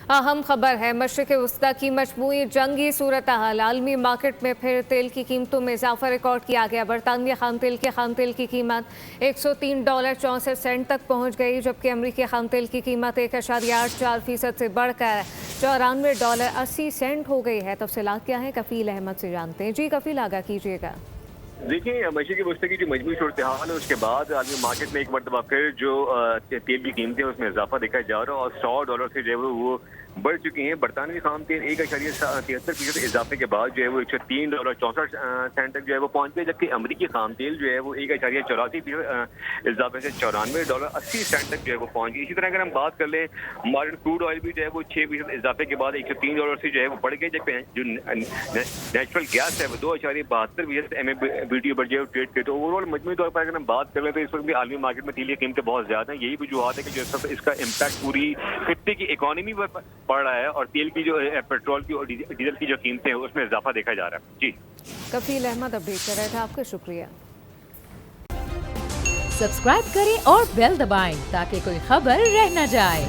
अहम खबर है मशरिक़ वस्ता की मजमूई जंगी सूरत हाल। आलमी मार्केट में फिर तेल की कीमतों में इजाफा रिकॉर्ड किया गया। बरतानिया खाम तेल की कीमत $103.64 तक पहुँच गई, जबकि अमरीकी खाम तेल की कीमत 1.84% से बढ़कर $94.80 हो गई है। तफसीलात क्या है, कफील अहमद से जानते हैं। जी कफील, आगाह कीजिएगा। देखिए, मशरिक़ वस्ता की जो मजमूई सूरत हाल है, उसके बाद आलमी मार्केट में एक मरतबा फिर जो तेल की कीमतें हैं उसमें इजाफा देखा जा रहा है और $100 से जो है वो बढ़ चुकी हैं। बरतानवी खाम तेल 1.73% इजाफे के बाद जो है वो $103.64 तक जो है वो पहुंच गए, जबकि अमरीकी खाम तेल जो है वो 1.84% इजाफे से $94.80 तक जो है वो पहुंच गई। इसी तरह अगर हम बात कर लें, मॉडर्न क्रूड ऑयल भी जो है वो 6% इजाफे के बाद $103 से जो है वो बढ़ गए, जबकि जो नेचुरल गैस है वो 2.72% MMBtu पर जो है ट्रेड करते। ओवरऑल मजमूई तौर पर अगर हम बात कर लें तो इस वक्त भी आलमी मार्केट में तेल की कीमतें बहुत ज्यादा हैं। यही वजूहत है कि जो इसका इम्पैक्ट पूरी खित्ते की इकोनॉमी पर पड़ रहा है और तेल की जो पेट्रोल की और डीजल की जो कीमतें हैं उसमें इजाफा देखा जा रहा है। जी कफील अहमद अपडेट कर रहे थे, आपका शुक्रिया। सब्सक्राइब करें और बेल दबाएं ताकि कोई खबर रह न जाए।